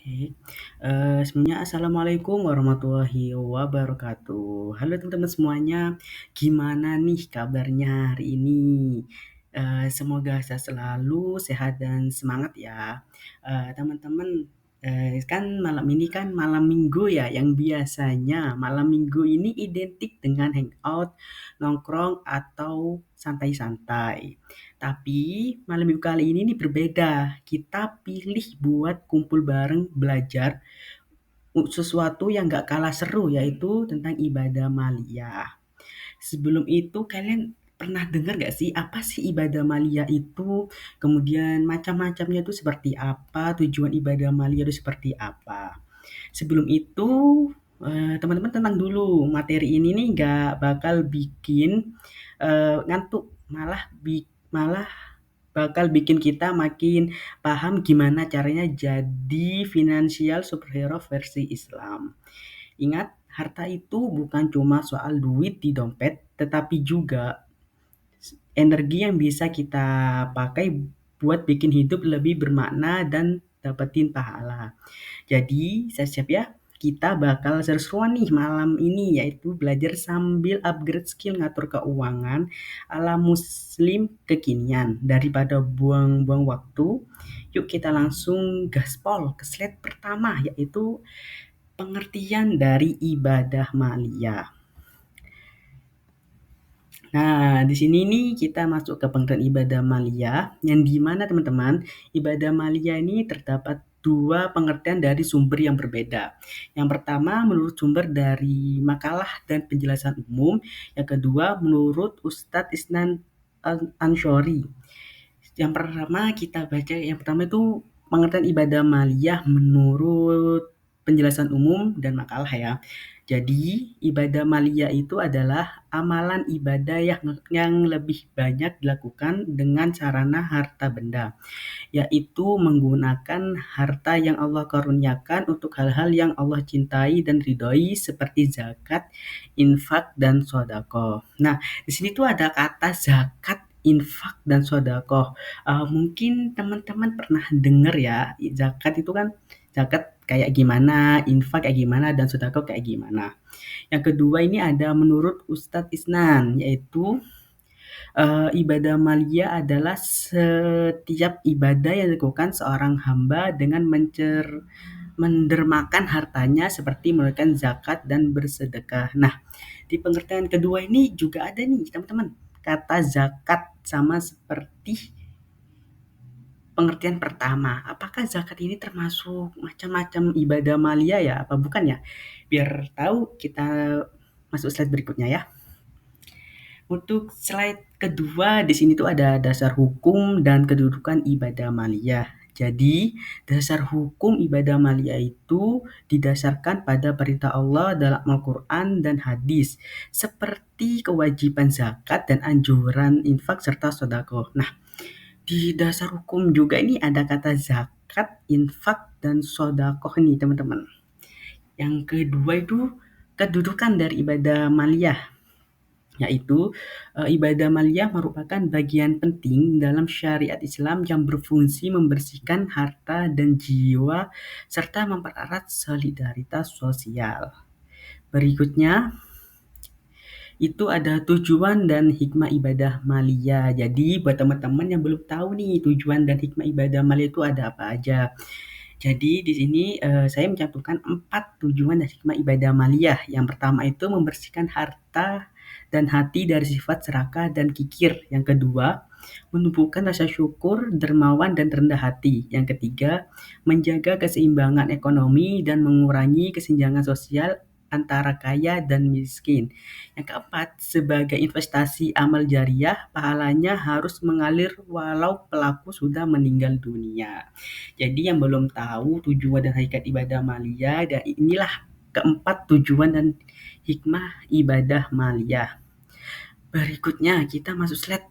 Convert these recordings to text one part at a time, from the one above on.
Oke, sebelumnya assalamualaikum warahmatullahi wabarakatuh. Halo teman-teman semuanya, gimana nih kabarnya hari ini? Semoga sehat selalu, sehat dan semangat ya. Teman-teman, kan malam ini kan malam Minggu ya, yang biasanya malam Minggu ini identik dengan hangout, nongkrong atau santai-santai. Tapi malam Minggu kali ini nih berbeda. Kita pilih buat kumpul bareng belajar sesuatu yang gak kalah seru, yaitu tentang ibadah maliyah. Sebelum itu kalian pernah dengar gak sih apa sih ibadah maliyah itu? Kemudian macam-macamnya itu seperti apa? Tujuan ibadah maliyah itu seperti apa? Sebelum itu teman-teman tenang dulu. Materi ini nih gak bakal bikin ngantuk, malah bakal bikin kita makin paham gimana caranya jadi financial superhero versi Islam. Ingat, harta itu bukan cuma soal duit di dompet, tetapi juga energi yang bisa kita pakai buat bikin hidup lebih bermakna dan dapetin pahala. Jadi, siap-siap ya. Kita bakal seru-seruan nih malam ini, yaitu belajar sambil upgrade skill ngatur keuangan ala muslim kekinian. Daripada buang-buang waktu, yuk kita langsung gaspol ke slide pertama, yaitu pengertian dari ibadah maliyah. Nah, di sini nih kita masuk ke pengertian ibadah maliyah, yang di mana teman-teman, ibadah maliyah ini terdapat dua pengertian dari sumber yang berbeda. Yang pertama menurut sumber dari makalah dan penjelasan umum, yang kedua menurut Ustadz Isnan Anshori. Yang pertama itu pengertian ibadah maliyah menurut penjelasan umum dan makalah ya. Jadi, ibadah maliyah itu adalah amalan ibadah yang lebih banyak dilakukan dengan sarana harta benda, yaitu menggunakan harta yang Allah karuniakan untuk hal-hal yang Allah cintai dan ridhoi seperti zakat, infak, dan sodako. Nah, di sini tuh ada kata zakat, infak, dan sodako. Mungkin teman-teman pernah dengar ya, zakat itu kan zakat kayak gimana, infak kayak gimana, dan sodako kayak gimana. Yang kedua ini ada menurut Ustadz Isnan, yaitu ibadah maliyah adalah setiap ibadah yang dilakukan seorang hamba dengan mendermakan hartanya seperti menunaikan zakat dan bersedekah. Nah, di pengertian kedua ini juga ada nih teman-teman, kata zakat sama seperti pengertian pertama. Apakah zakat ini termasuk macam-macam ibadah maliyah ya? Apa bukan ya? Biar tahu kita masuk slide berikutnya ya. Untuk slide kedua di sini tuh ada dasar hukum dan kedudukan ibadah maliyah. Jadi, dasar hukum ibadah maliyah itu didasarkan pada perintah Allah dalam Al-Quran dan hadis, seperti kewajiban zakat dan anjuran infak serta sedekah. Nah, di dasar hukum juga ini ada kata zakat, infak, dan sedekah nih teman-teman. Yang kedua itu kedudukan dari ibadah maliyah, yaitu ibadah maliyah merupakan bagian penting dalam syariat Islam yang berfungsi membersihkan harta dan jiwa serta mempererat solidaritas sosial. Berikutnya itu ada tujuan dan hikmah ibadah maliyah. Jadi buat teman-teman yang belum tahu nih tujuan dan hikmah ibadah maliyah itu ada apa aja. Jadi di sini saya mencantumkan 4 tujuan dan hikmah ibadah maliyah. Yang pertama itu membersihkan harta dan hati dari sifat serakah dan kikir. Yang kedua, menumbuhkan rasa syukur, dermawan, dan rendah hati. Yang ketiga, menjaga keseimbangan ekonomi dan mengurangi kesenjangan sosial antara kaya dan miskin. Yang keempat, sebagai investasi amal jariah, pahalanya harus mengalir walau pelaku sudah meninggal dunia. Jadi yang belum tahu tujuan dan hakikat ibadah maliyah, dan inilah keempat tujuan dan hikmah ibadah maliyah. Berikutnya kita masuk slide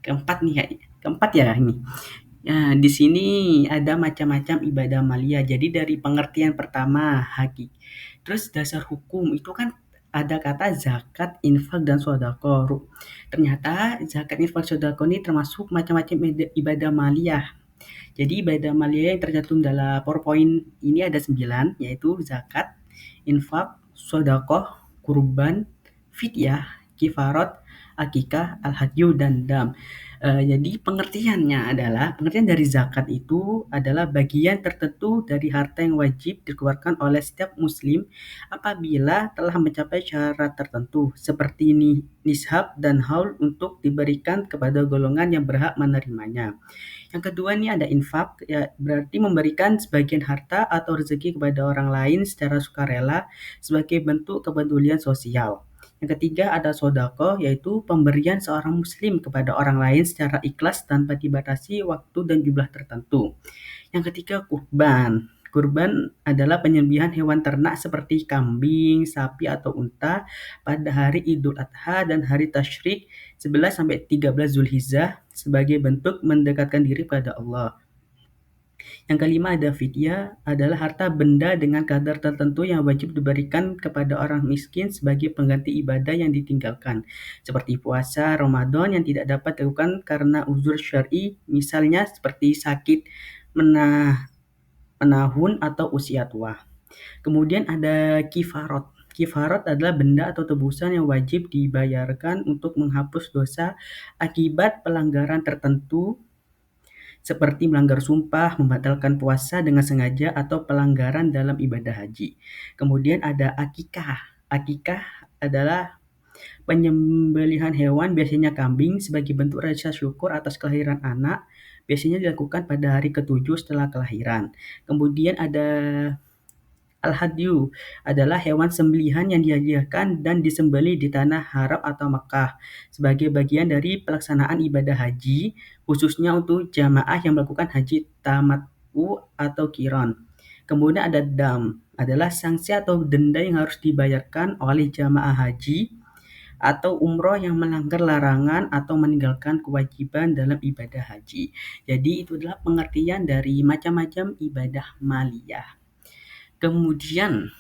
keempat nih ya. Keempat ya ini. Nah, di sini ada macam-macam ibadah maliyah. Jadi dari pengertian pertama, terus dasar hukum itu kan ada kata zakat, infak, dan sodako. Ternyata zakat, infak, sodako ini termasuk macam-macam ibadah maliyah. Jadi ibadah maliyah yang tercantum dalam PowerPoint ini ada 9, yaitu zakat, infak, sodakoh, kurban, fidyah, kifarot, akikah, al-hadyu, dan dam. Jadi pengertian dari zakat itu adalah bagian tertentu dari harta yang wajib dikeluarkan oleh setiap muslim apabila telah mencapai syarat tertentu seperti nishab dan haul untuk diberikan kepada golongan yang berhak menerimanya. Yang kedua nih ada infak, ya berarti memberikan sebagian harta atau rezeki kepada orang lain secara sukarela sebagai bentuk kepedulian sosial. Yang ketiga ada sodako, yaitu pemberian seorang muslim kepada orang lain secara ikhlas tanpa dibatasi waktu dan jumlah tertentu. Yang ketiga kurban. Kurban adalah penyembelihan hewan ternak seperti kambing, sapi, atau unta pada hari Idul Adha dan hari Tasyrik 11 sampai 13 Zulhijjah sebagai bentuk mendekatkan diri kepada Allah. Yang kelima ada fidyah, adalah harta benda dengan kadar tertentu yang wajib diberikan kepada orang miskin sebagai pengganti ibadah yang ditinggalkan, seperti puasa Ramadan yang tidak dapat dilakukan karena uzur syar'i, misalnya seperti sakit, menahun, atau usia tua. Kemudian ada kifarot. Kifarot adalah benda atau tebusan yang wajib dibayarkan untuk menghapus dosa akibat pelanggaran tertentu seperti melanggar sumpah, membatalkan puasa dengan sengaja, atau pelanggaran dalam ibadah haji. Kemudian ada akikah. Akikah adalah penyembelihan hewan, biasanya kambing, sebagai bentuk rasa syukur atas kelahiran anak, biasanya dilakukan pada hari ketujuh setelah kelahiran. Kemudian ada al-hadyu, adalah hewan sembelihan yang dihadiahkan dan disembelih di tanah haram atau Makkah sebagai bagian dari pelaksanaan ibadah haji, khususnya untuk jamaah yang melakukan haji tamattu atau qiran. Kemudian ada dam, adalah sanksi atau denda yang harus dibayarkan oleh jamaah haji atau umroh yang melanggar larangan atau meninggalkan kewajiban dalam ibadah haji. Jadi itu adalah pengertian dari macam-macam ibadah maliyah. Kemudian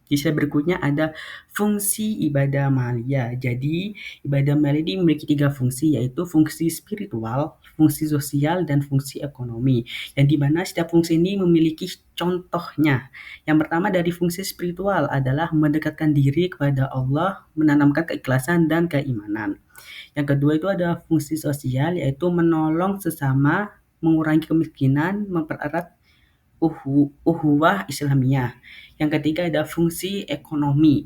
di slide berikutnya ada fungsi ibadah maliyah. Jadi ibadah maliyah ini memiliki 3 fungsi, yaitu fungsi spiritual, fungsi sosial, dan fungsi ekonomi. Yang dimana setiap fungsi ini memiliki contohnya. Yang pertama dari fungsi spiritual adalah mendekatkan diri kepada Allah, menanamkan keikhlasan dan keimanan. Yang kedua itu ada fungsi sosial, yaitu menolong sesama, mengurangi kemiskinan, mempererat uhuwah Islamiyah. Yang ketiga ada fungsi ekonomi,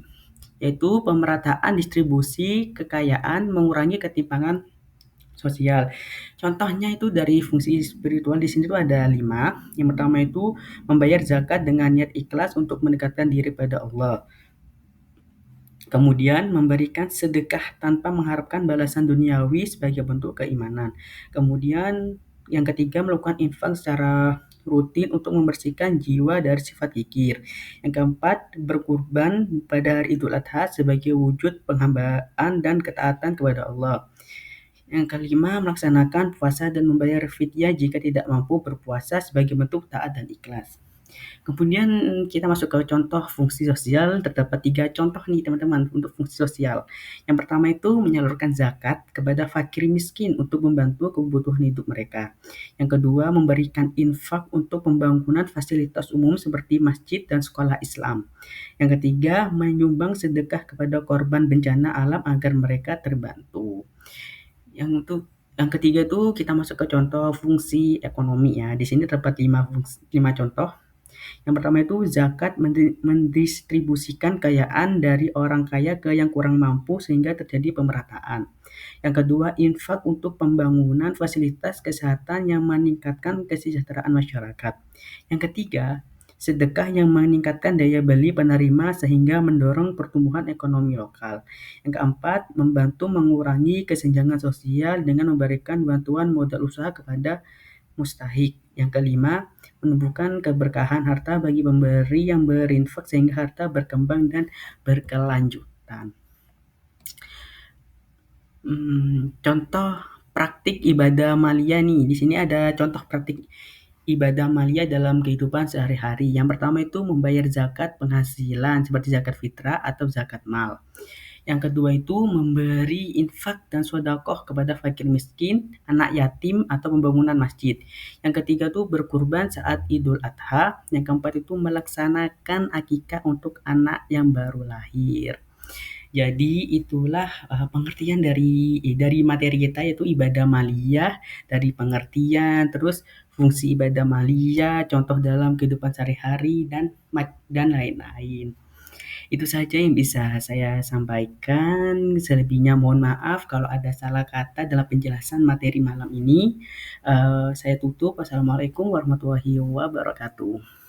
yaitu pemerataan distribusi kekayaan, mengurangi ketimpangan sosial. Contohnya itu dari fungsi spiritual di sini tuh ada 5. Yang pertama itu membayar zakat dengan niat ikhlas untuk mendekatkan diri pada Allah. Kemudian memberikan sedekah tanpa mengharapkan balasan duniawi sebagai bentuk keimanan. Kemudian yang ketiga melakukan infak secara rutin untuk membersihkan jiwa dari sifat kikir. Yang keempat berkurban pada hari Idul Adha sebagai wujud penghambaan dan ketaatan kepada Allah. Yang kelima melaksanakan puasa dan membayar fidyah jika tidak mampu berpuasa sebagai bentuk taat dan ikhlas. Kemudian kita masuk ke contoh fungsi sosial, terdapat 3 contoh nih teman-teman untuk fungsi sosial. Yang pertama itu menyalurkan zakat kepada fakir miskin untuk membantu kebutuhan hidup mereka. Yang kedua memberikan infak untuk pembangunan fasilitas umum seperti masjid dan sekolah Islam. Yang ketiga menyumbang sedekah kepada korban bencana alam agar mereka terbantu. Yang ketiga itu kita masuk ke contoh fungsi ekonomi ya. Di sini terdapat 5 contoh. Yang pertama itu zakat mendistribusikan kekayaan dari orang kaya ke yang kurang mampu sehingga terjadi pemerataan. Yang kedua, infak untuk pembangunan fasilitas kesehatan yang meningkatkan kesejahteraan masyarakat. Yang ketiga, sedekah yang meningkatkan daya beli penerima sehingga mendorong pertumbuhan ekonomi lokal. Yang keempat, membantu mengurangi kesenjangan sosial dengan memberikan bantuan modal usaha kepada mustahik. Yang kelima, menumbuhkan keberkahan harta bagi pemberi yang berinfak sehingga harta berkembang dan berkelanjutan. Contoh praktik ibadah maliyah nih. Di sini ada contoh praktik ibadah maliyah dalam kehidupan sehari-hari. Yang pertama itu membayar zakat penghasilan seperti zakat fitrah atau zakat mal. Yang kedua itu memberi infak dan sedekah kepada fakir miskin, anak yatim, atau pembangunan masjid. Yang ketiga tuh berkurban saat Idul Adha. Yang keempat itu melaksanakan akikah untuk anak yang baru lahir. Jadi itulah pengertian dari materi kita yaitu ibadah maliyah, dari pengertian, terus fungsi ibadah maliyah, contoh dalam kehidupan sehari-hari dan lain-lain. Itu saja yang bisa saya sampaikan. Selebihnya mohon maaf kalau ada salah kata dalam penjelasan materi malam ini. Saya tutup. Wassalamualaikum warahmatullahi wabarakatuh.